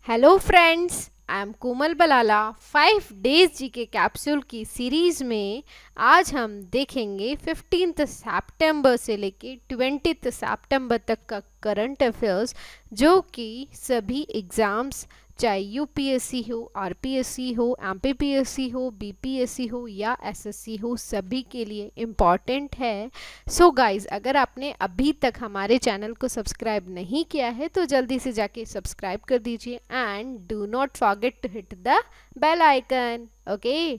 Hello friends, I am Komal Balala. 5 days GK capsule की series में आज हम देखेंगे 15 सितंबर से लेके 20 सितंबर तक का करंट अफेयर्स, जो कि सभी एग्ज़ाम्स चाहे यूपीएससी हो, आरपीएससी हो, एमपीपीएससी हो, बीपीएससी हो या एसएससी हो, सभी के लिए इम्पॉर्टेंट है। सो गाइज, अगर आपने अभी तक हमारे चैनल को सब्सक्राइब नहीं किया है तो जल्दी से जाके सब्सक्राइब कर दीजिए and do not forget to hit the bell icon. Okay,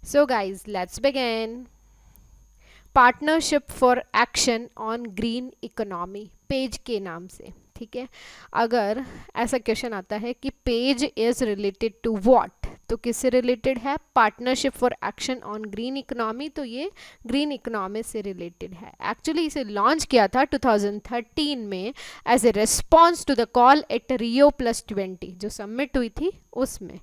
so guys let's begin. Partnership for action on green economy, PAGE के नाम से, ठीक है। अगर ऐसा क्वेश्चन आता है कि PAGE is related to what, तो किससे रिलेटेड है? Partnership for action on green economy, तो ये ग्रीन इकोनॉमी से रिलेटेड है। एक्चुअली इसे लॉन्च किया था 2013 में as a response to the call at Rio+20 जो सबमिट हुई थी उसमें।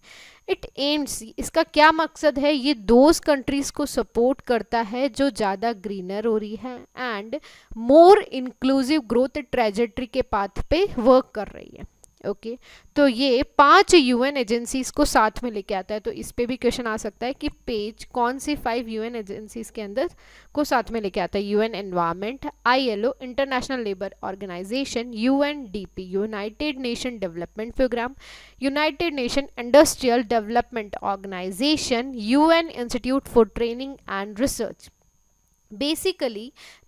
इट एम्स, इसका क्या मकसद है? ये दोज कंट्रीज को सपोर्ट करता है जो ज़्यादा ग्रीनर हो रही है and more inclusive growth trajectory के पाथ पे वर्क कर रही है। ओके, तो ये 5 यूएन एजेंसीज को साथ में लेके आता है। तो इस पे भी क्वेश्चन आ सकता है कि पेज कौन सी 5 यूएन एजेंसीज के अंदर को साथ में लेके आता है? UN environment, ILO international labour organisation, UNDP united nation development programme, united nation industrial development organisation, UN institute for training and research. Basically,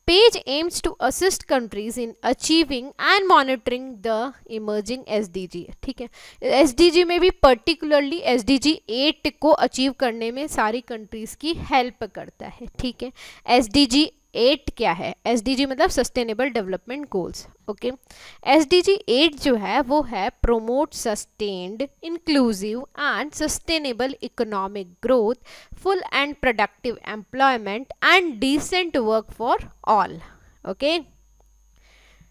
page aims to assist countries in achieving and monitoring the emerging SDG। ठीक है, SDG में भी particularly SDG 8 को achieve करने में सारी countries की help करता है। ठीक है, SDG 8 क्या है? SDG मतलब sustainable development goals. Okay, SDG 8 जो है वो है promote sustained, inclusive and sustainable economic growth, full and productive employment and decent work for all. Okay,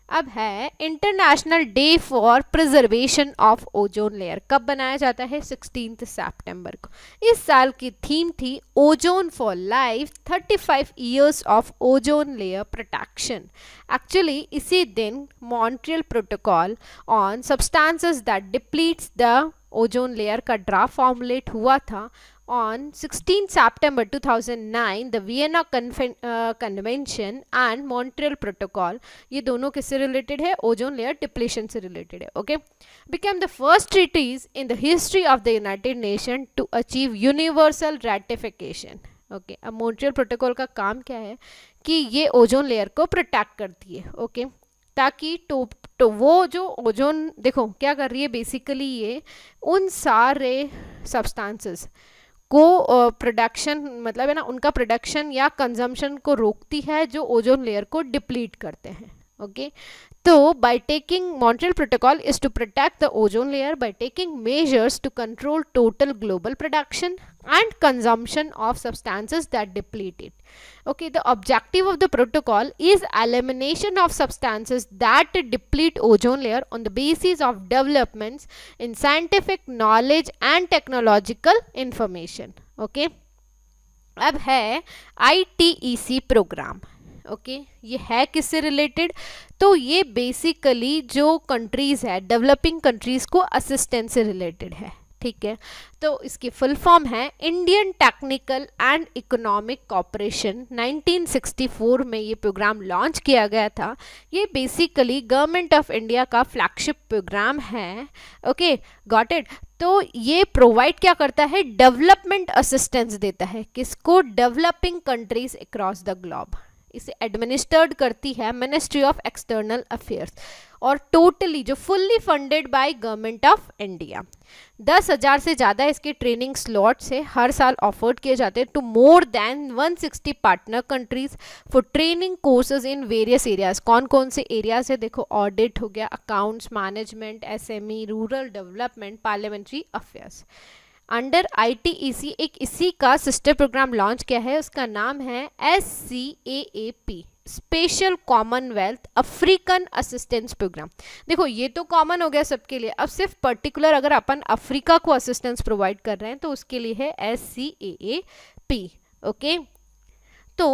अब है international day for preservation of ozone layer. कब बनाया जाता है? 16 सितंबर को। इस साल की थीम थी ozone for life, 35 years of ozone layer protection. Actually इसी दिन Montreal protocol on substances that depletes the ozone layer का ड्राफ्ट फॉर्मुलेट हुआ था। On 16 September 2009, the Vienna Convention and Montreal Protocol, ये दोनों किससे रिलेटेड है? ओजोन लेयर डिप्लीशन से रिलेटेड है। Okay, became the first treaties in the history of the United Nations to achieve universal ratification। Okay, अब Montreal protocol का काम क्या है कि ये ओजोन लेयर को प्रोटेक्ट करती है। ओके, ताकि तो वो जो ओजोन, देखो क्या कर रही है बेसिकली, ये उन सारे सब्सटेंसेस को प्रोडक्शन मतलब है ना, उनका प्रोडक्शन या कंजम्पशन को रोकती है जो ओजोन लेयर को डिप्लीट करते हैं। ओके, तो by taking Montreal protocol is to protect the ozone layer by taking measures to control total global production and consumption of substances that deplete it. Okay, the objective of the protocol is elimination of substances that deplete ozone layer on the basis of developments in scientific knowledge and technological information. Okay, अब है ITEC programme. Okay, ये है किससे related? तो ये basically जो countries है, developing countries को असिस्टेंस से रिलेटेड है। ठीक है, तो इसकी फुल फॉर्म है Indian technical and economic cooperation. 1964 में ये प्रोग्राम लॉन्च किया गया था। ये बेसिकली गवर्नमेंट ऑफ इंडिया का फ्लैगशिप प्रोग्राम है। Okay, got it. तो ये प्रोवाइड क्या करता है? डेवलपमेंट असिस्टेंस देता है। किसको? Developing countries across the globe. इसे एडमिनिस्टर्ड करती है मिनिस्ट्री ऑफ एक्सटर्नल अफेयर्स और टोटली जो fully funded by government of India. 10,000 से ज़्यादा इसके ट्रेनिंग स्लॉट्स है हर साल ऑफर्ड किए जाते हैं to more than 160 partner countries for training courses in various areas. कौन कौन से एरियाज है? देखो, ऑडिट हो गया, accounts management, SME, rural development, parliamentary affairs. Under ITEC एक इसी का सिस्टर प्रोग्राम लॉन्च किया है, उसका नाम है SCAAP, special commonwealth African assistance programme. देखो, ये तो कॉमन हो गया सबके लिए। अब सिर्फ पर्टिकुलर अगर अपन अफ्रीका को असिस्टेंस प्रोवाइड कर रहे हैं तो उसके लिए है SCAAP। ओके, तो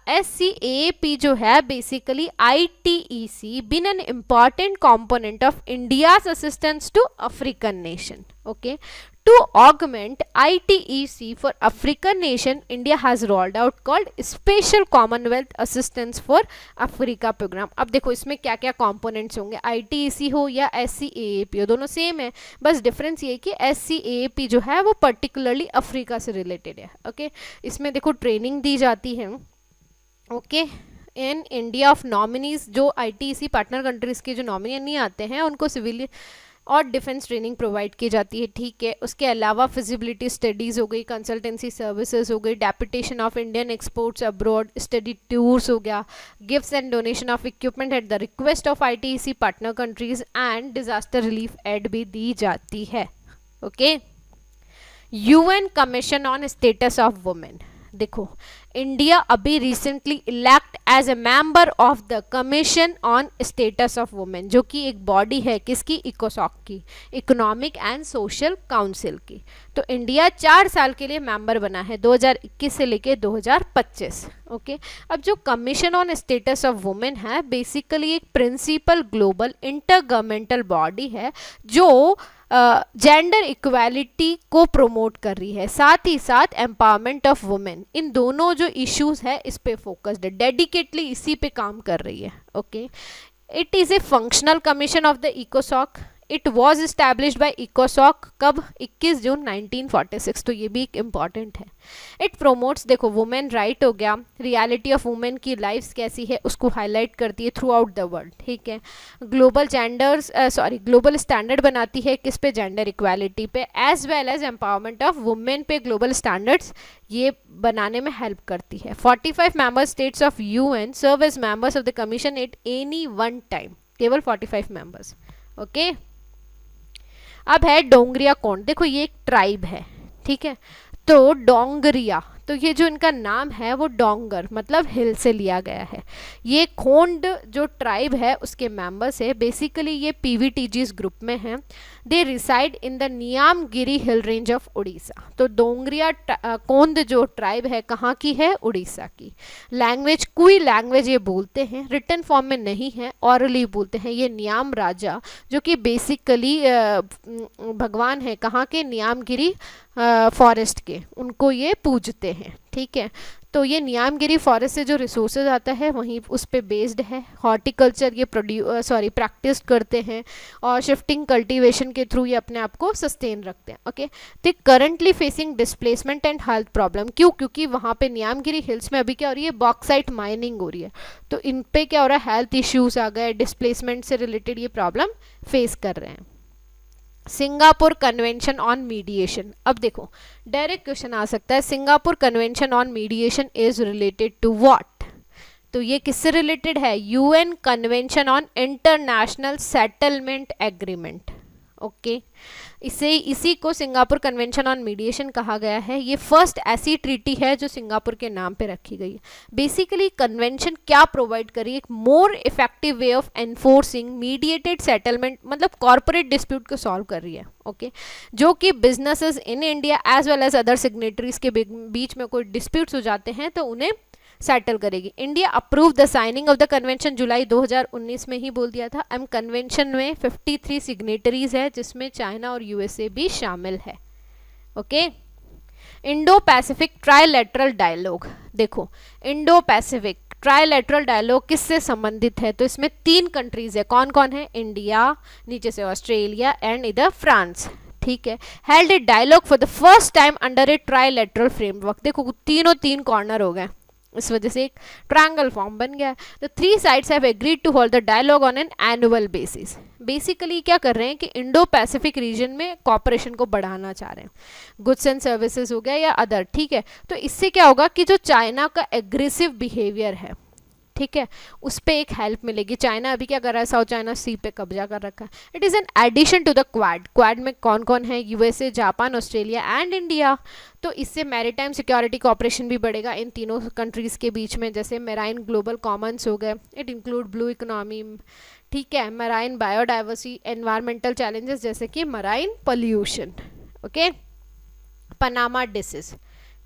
SCAP जो है basically ITEC been an important component of India's assistance to African nation. Okay, to augment ITEC for African nation, India has rolled out called Special Commonwealth Assistance for Africa program. अब देखो इसमें क्या क्या components होंगे, ITEC हो या SCAP हो, दोनों सेम है, बस डिफरेंस ये कि SCAP जो है वो पर्टिकुलरली अफ्रीका से रिलेटेड है. ओके, इसमें देखो ट्रेनिंग दी जाती है. Okay, in India of nominees, जो ITEC पार्टनर कंट्रीज के जो नॉमिनी आते हैं उनको सिविलियन और डिफेंस ट्रेनिंग प्रोवाइड की जाती है. ठीक है, उसके अलावा फिजिबिलिटी स्टडीज़ हो गई, कंसल्टेंसी सर्विसेज हो गई, deputation of Indian exports abroad, study tours हो गया, gifts and donation of equipment at the request of ITEC partner countries and disaster relief aid भी दी जाती है. Okay, UN commission on status of women. देखो, India अभी recently elect as a member of the commission on status of women, जो कि एक body है किसकी, इकोसॉक की, इकोनॉमिक एंड सोशल काउंसिल की. तो इंडिया 4 साल के लिए मेंबर बना है 2021 से लेके 2025. ओके, अब जो commission on status of women है बेसिकली एक principal global intergovernmental body है जो जेंडर इक्वालिटी को प्रमोट कर रही है, साथ ही साथ एम्पावरमेंट ऑफ वुमेन, इन दोनों जो इश्यूज है इस पे फोकस्ड है, डेडिकेटली इसी पे काम कर रही है. Okay, it is a functional commission of the इकोसॉक. इट वॉज इस्टेब्लिश्ड बाय इकोसॉक कब, 21 जून 1946. तो ये भी एक इम्पॉर्टेंट है. इट प्रोमोट्स, देखो वुमेन राइट हो गया, रियलिटी ऑफ वुमेन की लाइफ्स कैसी है उसको हाईलाइट करती है थ्रू आउट द वर्ल्ड. ठीक है, ग्लोबल ग्लोबल स्टैंडर्ड बनाती है किस पे, जेंडर इक्वालिटी पे, as well as empowerment of women पे ग्लोबल स्टैंडर्ड्स ये बनाने में हेल्प करती है. 45 member states of UN serve as members of the commission at any one time, केवल 45 मेंबर्स. ओके, अब है डोंगरिया कौंड. देखो ये एक ट्राइब है. ठीक है, तो डोंगरिया, तो ये जो इनका नाम है वो डोंगर मतलब हिल से लिया गया है. ये खोंड जो ट्राइब है उसके मेंबर्स है, बेसिकली ये PVTGs ग्रुप में हैं. They reside in the Niyamgiri hill range of Orissa. तो डोंगरिया कोंद जो ट्राइब है कहाँ की है, उड़ीसा की. लैंग्वेज कोई लैंग्वेज ये बोलते हैं, रिटन फॉर्म में नहीं है, ऑरली बोलते हैं. ये नियाम राजा जो कि बेसिकली भगवान है कहाँ के, नियामगिरी फॉरेस्ट के, उनको ये पूजते हैं. ठीक है, तो ये नियामगिरी फॉरेस्ट से जो रिसोर्सेज आता है वहीं उस पे बेस्ड है. हॉर्टिकल्चर ये प्रैक्टिस करते हैं और शिफ्टिंग कल्टीवेशन के थ्रू ये अपने आप को सस्टेन रखते हैं. ओके, तो currently facing displacement and health problem. क्यों, क्योंकि वहाँ पे नियामगिरी हिल्स में अभी क्या हो रही है, बॉक्साइट माइनिंग हो रही है. तो इन पे क्या हो रहा है, हेल्थ इश्यूज आ गए, डिस्प्लेसमेंट से रिलेटेड ये प्रॉब्लम फेस कर रहे हैं. Singapore convention on mediation. अब देखो डायरेक्ट क्वेश्चन आ सकता है, Singapore convention on mediation is related to what. तो ये किससे रिलेटेड है, UN convention on international settlement agreement. Okay, इसी को सिंगापुर कन्वेंशन ऑन मीडिएशन कहा गया है. ये फर्स्ट ऐसी ट्रीटी है जो सिंगापुर के नाम पे रखी गई है. बेसिकली कन्वेंशन क्या प्रोवाइड करी, एक more effective way of enforcing mediated settlement, मतलब कॉर्पोरेट डिस्प्यूट को सॉल्व कर रही है. ओके, जो कि businesses in India as well as other signatories के बीच में कोई डिस्प्यूट्स हो जाते हैं तो उन्हें सेटल करेगी. India approve the signing of the convention जुलाई 2019 में ही बोल दिया था. कन्वेंशन में 53 सिग्नेटरीज है जिसमें चाइना और USA भी शामिल है. Okay, Indo Pacific trilateral dialogue. देखो इंडो पैसिफिक ट्राइलेटरल डायलॉग किससे संबंधित है, तो इसमें 3 कंट्रीज है. कौन कौन है, इंडिया, नीचे से ऑस्ट्रेलिया एंड इधर फ्रांस. ठीक है, held a dialogue for the first time under a trilateral framework. देखो तीनों 3 कॉर्नर हो गए, इस वजह से एक ट्रायंगल फॉर्म बन गया. The 3 sides have agreed to hold the dialogue on an annual basis. Basically क्या कर रहे हैं कि इंडो पैसिफिक रीजन में कॉपरेशन को बढ़ाना चाह रहे हैं, गुड्स एंड सर्विसेज हो गया या अदर. ठीक है, तो इससे क्या होगा कि जो चाइना का एग्रेसिव बिहेवियर है, ठीक है, उस पर एक हेल्प मिलेगी. चाइना अभी क्या कर रहा है, साउथ चाइना सी पे कब्जा कर रखा है. It is an addition to the Quad. Quad में कौन कौन है, USA, Japan, Australia and India. तो इससे मैरीटाइम सिक्योरिटी कॉपरेशन भी बढ़ेगा इन तीनों कंट्रीज़ के बीच में. जैसे मेराइन ग्लोबल कॉमन्स हो गए, इट इंक्लूड ब्लू इकोनॉमी. ठीक है, मराइन बायोडाइवर्सिटी, एनवायरमेंटल चैलेंजेस जैसे कि marine pollution. Okay, Panama disease,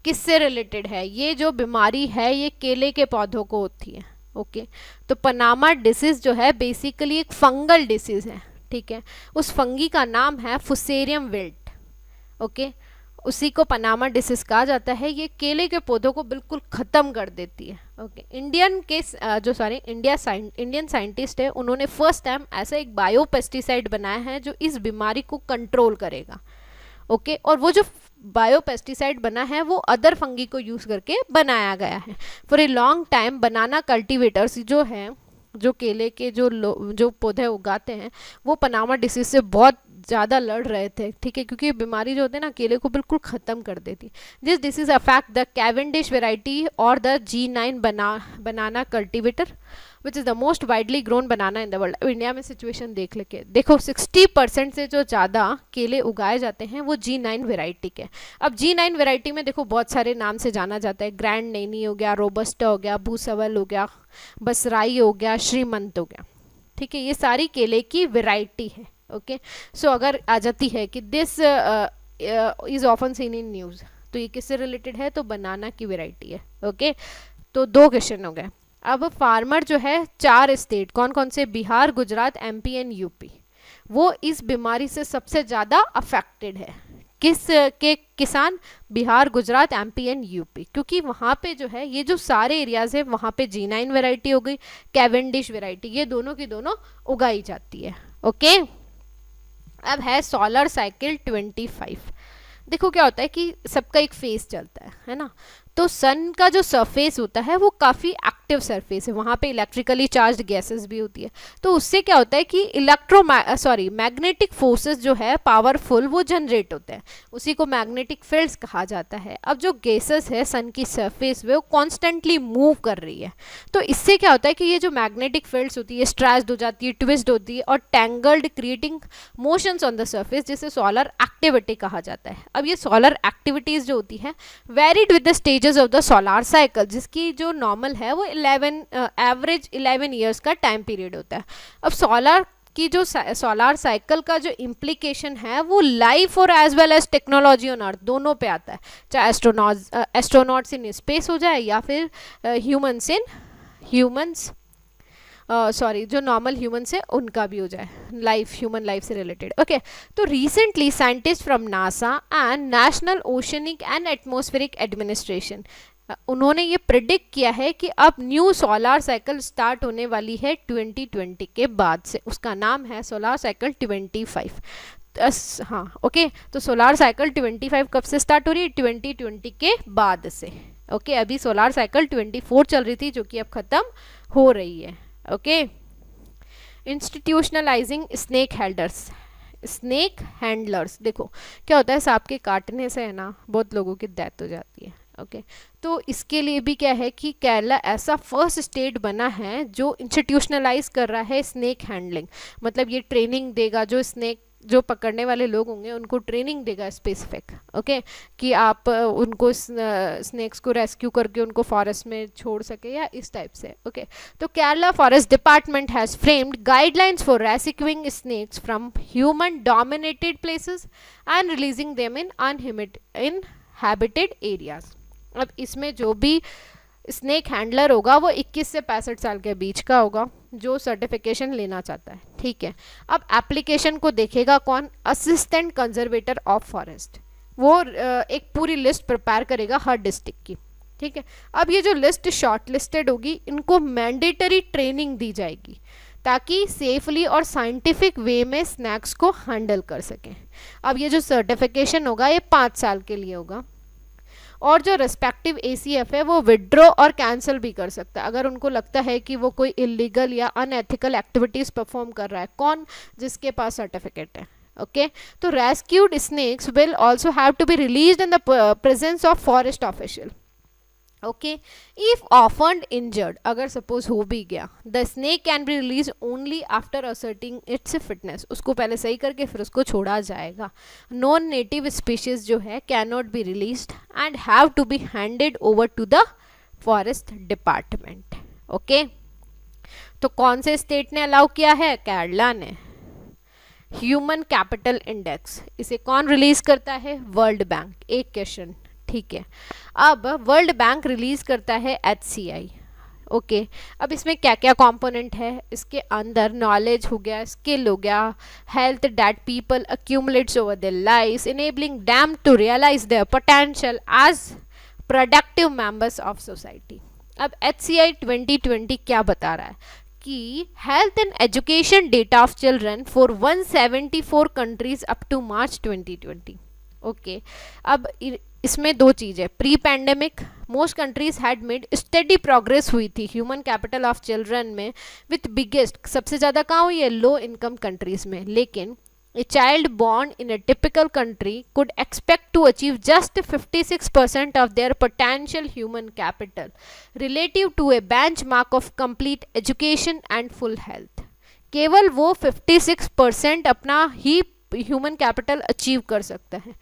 किससे रिलेटेड है? ये जो बीमारी है ये केले के पौधों को होती है। ओके, तो पनामा डिसीज जो है बेसिकली एक फंगल डिसीज है, ठीक है। उस फंगी का नाम है फुसेरियम विल्ट। ओके, उसी को पनामा डिसीज कहा जाता है। ये केले के पौधों को बिल्कुल ख़त्म कर देती है। ओके, इंडियन साइंटिस्ट है, उन्होंने फर्स्ट टाइम ऐसा एक बायो पेस्टिसाइड बनाया है जो इस बीमारी को कंट्रोल करेगा। ओके, और वो जो बायो पेस्टिसाइड बना है वो अदर फंगी को यूज़ करके बनाया गया है। For a long time banana cultivators जो हैं, जो केले के जो पौधे उगाते हैं, वो पनामा डिसीज से बहुत ज़्यादा लड़ रहे थे, ठीक है, क्योंकि ये बीमारी जो होती है ना केले को बिल्कुल ख़त्म कर देती। This disease affect the Cavendish variety और the G9 banana cultivator which is the most widely grown banana in the world. अब इंडिया में सिचुएशन देखो 60% से जो ज़्यादा केले उगाए जाते हैं वो G9 वेराइटी के। अब G9 वेराइटी में देखो बहुत सारे नाम से जाना जाता है, ग्रैंड नैनी हो गया, रोबस्टा हो गया, भूसवल हो गया, बसराई हो गया, श्रीमंत हो गया, ठीक है, ये सारी केले की वेराइटी है। ओके, सो अगर आ जाती है कि this is often seen in news, तो ये किससे रिलेटेड है? तो बनाना की वेराइटी है। ओके, तो 2 क्वेश्चन हो गए। अब फार्मर जो है 4 स्टेट, कौन कौन से? Bihar, Gujarat, MP and UP, वो इस बीमारी से सबसे ज़्यादा अफेक्टेड है। किस के किसान? Bihar, Gujarat, MP and UP, क्योंकि वहाँ पे जो है ये जो सारे एरियाज है वहाँ पे G9 वेराइटी हो गई, कैवेंडिश वेराइटी, ये दोनों की दोनों उगाई जाती है। ओके, अब है सोलर साइकिल 25। देखो क्या होता है कि सबका एक फेस चलता है ना, तो सन का जो सरफेस होता है वो काफ़ी एक्टिव सरफेस है, वहाँ पे इलेक्ट्रिकली चार्ज गैसेस भी होती है, तो उससे क्या होता है कि मैग्नेटिक फोर्सेस जो है पावरफुल वो जनरेट होते हैं, उसी को मैग्नेटिक फील्ड्स कहा जाता है। अब जो गैसेस है सन की सरफेस वो कॉन्स्टेंटली मूव कर रही है, तो इससे क्या होता है कि ये जो मैग्नेटिक फील्ड्स होती है स्ट्रेच्ड हो जाती है, ट्विस्ट होती है और tangled, creating motions on the surface, जिसे सोलर एक्टिविटी कहा जाता है। अब ये सोलर एक्टिविटीज़ जो होती है varied with the stages of the solar cycle, जिसकी जो नॉर्मल है वो एवरेज 11 ईयर्स का टाइम पीरियड होता है। अब सोलर की जो सोलर साइकिल का जो इम्प्लीकेशन है वो लाइफ और as well as technology on earth दोनों पे आता है, चाहे एस्ट्रोनॉट्स इन स्पेस हो जाए या फिर जो नॉर्मल ह्यूमन्स है उनका भी हो जाए, ह्यूमन लाइफ से रिलेटेड। ओके, तो recently scientist from NASA and national oceanic and atmospheric administration, उन्होंने ये प्रिडिक्ट किया है कि अब न्यू सोलर साइकिल स्टार्ट होने वाली है 2020 के बाद से, उसका नाम है सोलर साइकिल 25। हाँ, ओके, तो सोलर साइकिल 25 कब से स्टार्ट हो रही है? 2020 के बाद से। ओके, अभी सोलर साइकिल 24 चल रही थी जो कि अब ख़त्म हो रही है। ओके, इंस्टीट्यूशनलाइजिंग स्नेक हैंडलर्स, देखो क्या होता है सांप के काटने से है ना बहुत लोगों की डेथ हो जाती है। ओके, तो इसके लिए भी क्या है कि केरला ऐसा फर्स्ट स्टेट बना है जो इंस्टीट्यूशनलाइज कर रहा है स्नेक हैंडलिंग, मतलब ये ट्रेनिंग देगा, जो पकड़ने वाले लोग होंगे उनको ट्रेनिंग देगा स्पेसिफिक, ओके, कि आप उनको स्नेक्स को रेस्क्यू करके उनको फॉरेस्ट में छोड़ सके या इस टाइप से। ओके, तो Kerala forest department has framed guidelines for rescuing snakes from human dominated places and releasing them in inhabited areas. अब इसमें जो भी स्नेक हैंडलर होगा वो 21 से 65 साल के बीच का होगा जो सर्टिफिकेशन लेना चाहता है, ठीक है। अब एप्लीकेशन को देखेगा कौन? असिस्टेंट कंजर्वेटर ऑफ फॉरेस्ट, वो एक पूरी लिस्ट प्रिपेयर करेगा हर डिस्ट्रिक्ट की, ठीक है। अब ये जो लिस्ट शॉर्ट लिस्टेड होगी इनको मैंडेटरी ट्रेनिंग दी जाएगी ताकि सेफली और साइंटिफिक वे में स्नैक्स को हैंडल कर सकें। अब ये जो सर्टिफिकेशन होगा ये 5 साल के लिए होगा और जो रेस्पेक्टिव ACF है वो विड्रॉ और कैंसिल भी कर सकता है अगर उनको लगता है कि वो कोई इलीगल या अनएथिकल एक्टिविटीज़ परफॉर्म कर रहा है। कौन? जिसके पास सर्टिफिकेट है। ओके, तो rescued snakes will also have to be released in the presence of forest official. Okay, if often injured, अगर सपोज हो भी गया, the snake can be release only after asserting its fitness, उसको पहले सही करके फिर उसको छोड़ा जाएगा। नॉन नेटिव स्पीशीज जो है can not be released and have to be handed over to the forest department. Okay, तो कौन से स्टेट ने अलाउ किया है? केरला ने। ह्यूमन कैपिटल इंडेक्स, इसे कौन रिलीज करता है? World bank. एक क्वेश्चन, ठीक है। अब वर्ल्ड बैंक रिलीज करता है HCI। ओके अब इसमें क्या क्या कंपोनेंट है, इसके अंदर नॉलेज हो गया, स्किल हो गया, health that people accumulates over their lives enabling them to realise their potential as productive members of society. अब HCI 2020 क्या बता रहा है कि health and education data of children for 174 countries up to March 2020। Okay अब इसमें दो चीज़ें, pre pandemic most countries had made steady progress हुई थी ह्यूमन कैपिटल ऑफ चिल्ड्रन में, विथ बिगेस्ट सबसे ज़्यादा कहाँ हुई है, लो इनकम कंट्रीज में। लेकिन a child born in a typical country could expect to achieve just 56% of their potential human capital relative to a benchmark of complete education and full health। केवल वो 56% अपना ही ह्यूमन कैपिटल अचीव कर सकता है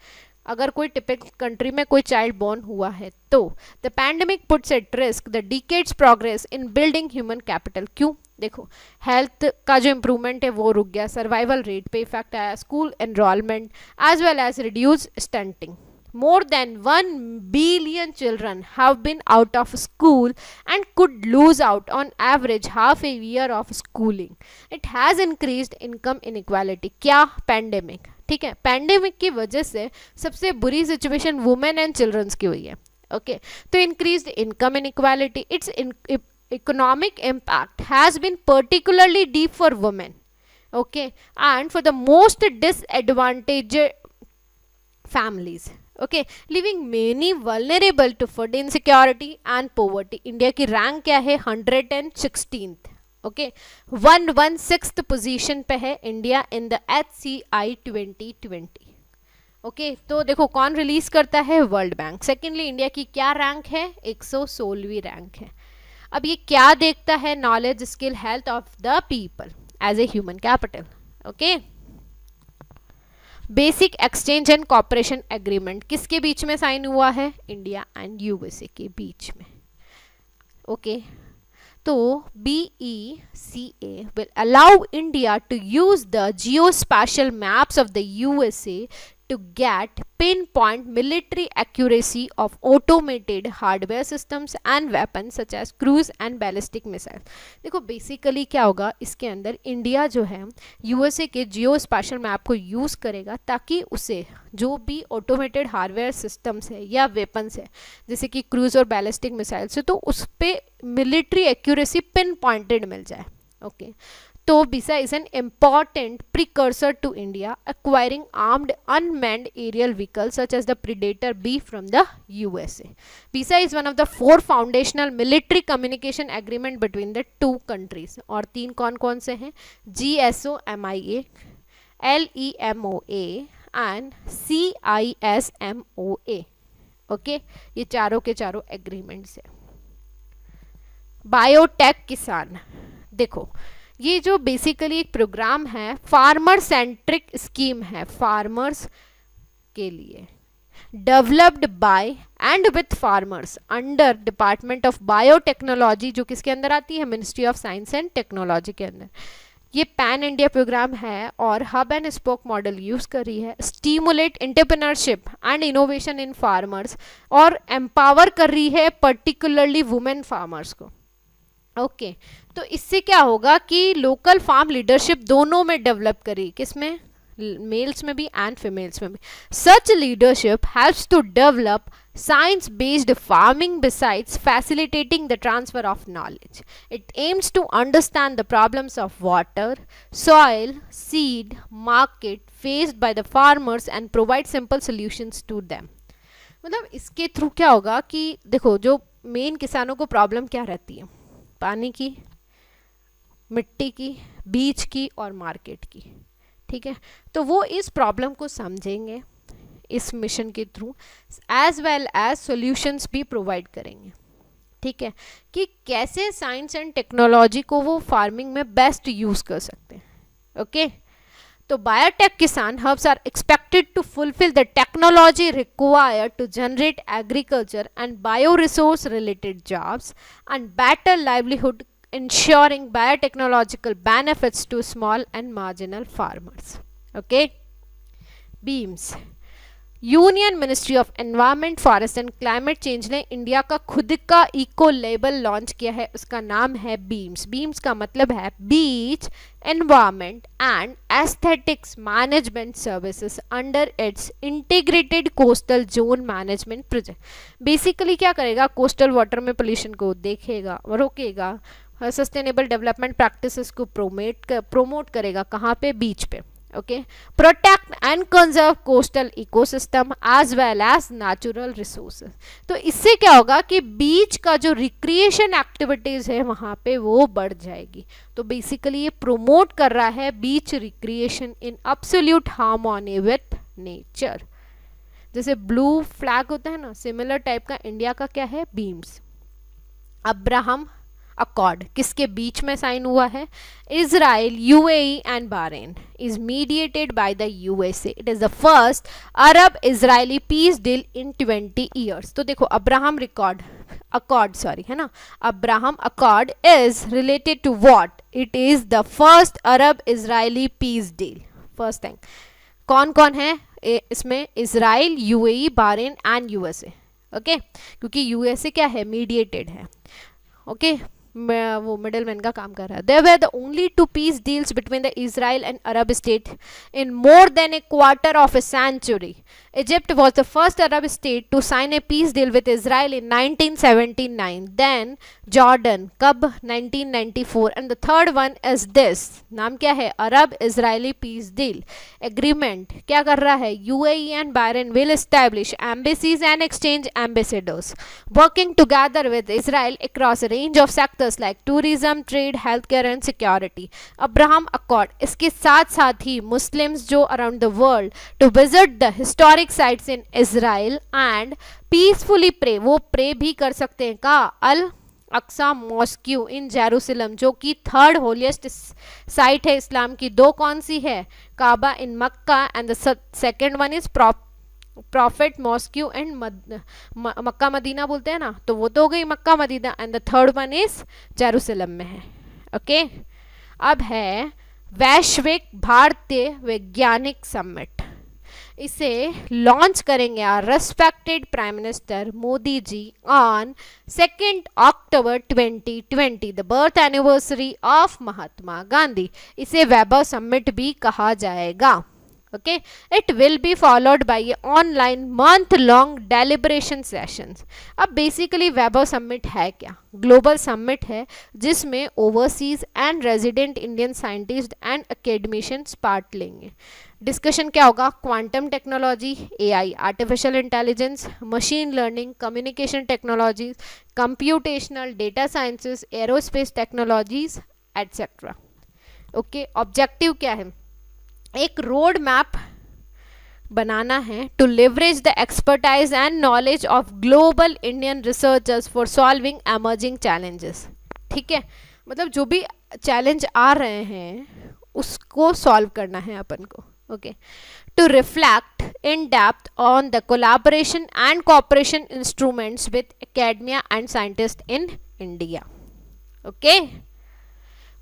अगर कोई टिपिकल कंट्री में कोई चाइल्ड बॉर्न हुआ है तो। The pandemic puts at risk the decades progress in building human capital. क्यों, देखो हेल्थ का जो इम्प्रूवमेंट है वो रुक गया, सर्वाइवल रेट पे इफेक्ट आया, school enrolment as well as reduce stunting. More than 1 billion children have been out of school and could lose out on average half a year of schooling. It has increased income inequality। क्या, pandemic, ठीक है, pandemic की वजह से सबसे बुरी situation women and children's की हुई है। ओके तो increased income inequality, it's economic impact has been particularly deep for women, okay, and for the most disadvantaged families, okay, leaving many vulnerable to food insecurity and poverty। India की rank क्या है, 116th, okay 116th position पे है India in the HCI 2020। Okay तो देखो कौन release करता है, वर्ल्ड बैंक। सेकेंडली इंडिया की क्या रैंक है, 116वीं रैंक है। अब ये क्या देखता है, knowledge skill health of the people as a human capital. Okay basic exchange and cooperation agreement किसके बीच में साइन हुआ है, इंडिया एंड USA के बीच में। ओके तो BECA will allow India to use the geospatial maps of the USA to get pinpoint military accuracy of automated hardware systems and weapons such as cruise and ballistic missiles। देखो basically क्या होगा, इसके अंदर India जो है USA के जियो special map को use करेगा ताकि उसे जो भी ऑटोमेटेड हार्डवेयर सिस्टम्स है या वेपन्स है जैसे कि क्रूज और बैलिस्टिक मिसाइल्स है तो उस पर मिलिट्री एक्यूरेसी पिन पॉइंटेड मिल जाए। ओके तो BISA is an important precursor to India acquiring armed unmanned aerial vehicles such as the Predator B from the USA। BISA is one of the 4 foundational military communication agreement between the two countries। और 3 कौन कौन से हैं, GSOMIA, LEMOA and CISMOA। Okay ये चारों के चारों agreements है। बायोटेक किसान, देखो ये जो बेसिकली एक प्रोग्राम है, फार्मर सेंट्रिक स्कीम है फार्मर्स के लिए, developed by and with farmers under department of biotechnology, जो किसके अंदर आती है, ministry of science and technology के अंदर। ये पैन इंडिया प्रोग्राम है और hub and spoke model use कर रही है, stimulate entrepreneurship and innovation in farmers और एम्पावर कर रही है पर्टिकुलरली वुमेन फार्मर्स को। ओके तो इससे क्या होगा कि लोकल फार्म लीडरशिप दोनों में डेवलप करी, किसमें, मेल्स में भी एंड फीमेल्स में भी। Such leadership helps to develop science based farming besides facilitating the transfer of knowledge। It aims to understand the problems of water, soil, seed, market faced by the farmers and provide simple solutions to them। मतलब इसके through क्या होगा कि देखो जो main किसानों को problem क्या रहती है, पानी की, मिट्टी की, बीज की और मार्केट की, ठीक है, तो वो इस प्रॉब्लम को समझेंगे इस मिशन के through as well as solutions भी प्रोवाइड करेंगे। ठीक है कि कैसे साइंस एंड टेक्नोलॉजी को वो फार्मिंग में बेस्ट यूज कर सकते हैं। ओके तो बायोटेक किसान hubs are expected to fulfil the technology required to generate agriculture and bio resource related jobs and better livelihood ensuring biotechnological benefits to small and marginal farmers। Okay, beams union ministry of environment forest and climate change ने India का खुद का eco label launch किया है, उसका नाम है beams. Beams का मतलब है beach environment and aesthetics management services under its integrated coastal zone management project. Basically क्या करेगा, कोस्टल वाटर में पोल्यूशन को देखेगा, रोकेगा, सस्टेनेबल डेवलपमेंट प्रैक्टिसेस को प्रोमोट करेगा, कहाँ पे, बीच पे। Okay, protect and conserve coastal ecosystem as well as natural resources. तो इससे क्या होगा कि बीच का जो रिक्रिएशन एक्टिविटीज है वहाँ पे वो बढ़ जाएगी। तो बेसिकली ये प्रोमोट कर रहा है beach recreation in absolute harmony with nature. जैसे ब्लू फ्लैग होता है ना, सिमिलर टाइप का इंडिया का क्या है, बीम्स। अब्राहम अकॉर्ड किसके बीच में साइन हुआ है, Israel, UAE and Bahrain, is mediated by the USA. It is the first Arab Israeli peace deal in 20 years. तो देखो अब्राहम अकॉर्ड है ना, Abraham Accord is related to what, it is the first Arab Israeli peace deal. First thing कौन कौन है इसमें, Israel, UAE, Bahrain and USA. Okay, क्योंकि USA क्या है, मीडिएटेड है। ओके, वो मिडल मैन का काम कर रहा है। They were the only two peace deals between the Israel and Arab state in more than a quarter of a century. Egypt was the first Arab state to sign a peace deal with Israel in 1979. Then Jordan, कब, 1994, and the third one is this, नाम क्या है, Arab Israeli Peace Deal Agreement। क्या कर रहा है, UAE and Bahrain will establish embassies and exchange ambassadors, working together with Israel across a range of sectors like tourism, trade, healthcare and security। Abraham Accord, इसके साथ साथ ही Muslims जो around the world to visit the historic sites in Israel and peacefully pray, वो pray भी कर सकते हैं का, Al Aqsa mosque in Jerusalem, जो कि थर्ड होलिएस्ट साइट है इस्लाम की। दो कौन सी है, Kaaba in Mecca and the second one is prophet mosque and Mecca Medina बोलते हैं ना, तो वो तो हो गई Mecca Medina, and the third one is Jerusalem में है। ओके, अब है वैश्विक भारतीय वैज्ञानिक समिट, इसे लॉन्च करेंगे respected prime minister Modi ji on 2 October 2020, the birth anniversary of Mahatma Gandhi. इसे वैभव समिट भी कहा जाएगा। Okay, it will be followed by a online month-long deliberation sessions। अब बेसिकली वैभव समिट है क्या, ग्लोबल समिट है जिसमें overseas and resident Indian scientist and academicians part लेंगे। डिस्कशन क्या होगा, quantum technology, AI, artificial intelligence, machine learning, communication technologies, computational data sciences, aerospace technologies etcetera. Okay, objective क्या है, एक रोड मैप बनाना है to leverage the expertise and knowledge of global Indian researchers for solving emerging challenges. ठीक है, मतलब जो भी चैलेंज आ रहे हैं उसको सॉल्व करना है अपन को। Okay, to reflect in depth on the collaboration and cooperation instruments with academia and scientist in India. Okay,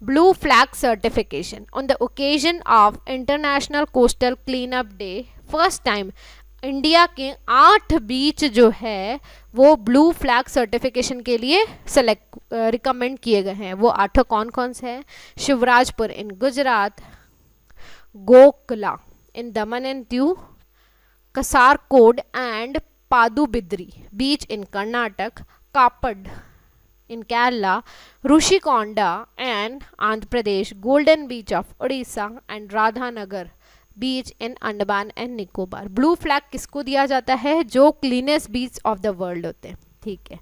Blue Flag Certification on the occasion of International Coastal Cleanup Day, first time India के 8 बीच जो है वो blue flag certification के लिए recommend किए गए हैं। वो 8 कौन कौन से हैं, शिवराजपुर इन गुजरात, गोकला इन दमन एंड दीव, कसारकोड एंड पादुबिद्री बीच इन कर्नाटक, कापड in Kerala, Rushikonda and Andhra Pradesh, Golden Beach of Odisha and Radhanagar Beach in Andaman and Nicobar। Blue flag किसको दिया जाता है, जो cleanest beach of the world होते हैं। ठीक है,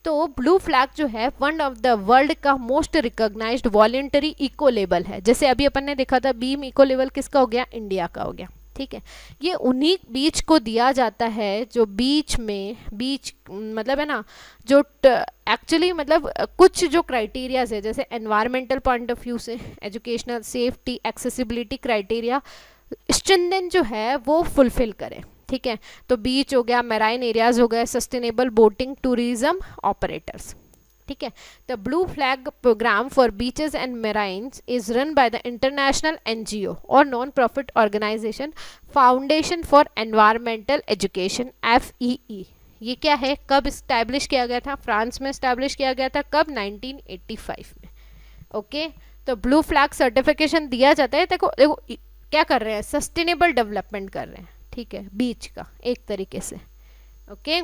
तो ब्लू फ्लैग जो है वन ऑफ द वर्ल्ड का most recognised voluntary eco label है। जैसे अभी अपन ने देखा था बीम इको लेबल किसका हो गया, इंडिया का हो गया। ठीक है, ये उन्हीं बीच को दिया जाता है जो बीच में, बीच मतलब है ना, जो एक्चुअली मतलब कुछ जो क्राइटेरियाज है, जैसे एनवायरमेंटल पॉइंट ऑफ व्यू से, educational, safety, accessibility criteria strengthen जो है वो फुलफिल करें। ठीक है, तो बीच हो गया, मैराइन एरियाज हो गए, सस्टेनेबल बोटिंग, टूरिज्म ऑपरेटर्स। ठीक है। The blue flag programme for beaches and marines is run by the international NGO और non profit organisation foundation for environmental education, FEE। ये क्या है, कब इस्टेब्लिश किया गया था? फ्रांस में इस्टेब्लिश किया गया था, कब? 1985 में। ओके, तो ब्लू फ्लैग सर्टिफिकेशन दिया जाता है। देखो देखो क्या कर रहे हैं, सस्टेनेबल डेवलपमेंट कर रहे हैं, ठीक है, बीच का एक तरीके से। ओके,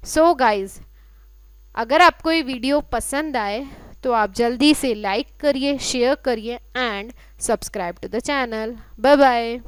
सो गाइज, अगर आपको ये वीडियो पसंद आए तो आप जल्दी से लाइक करिए, शेयर करिए and subscribe to the channel. Bye bye.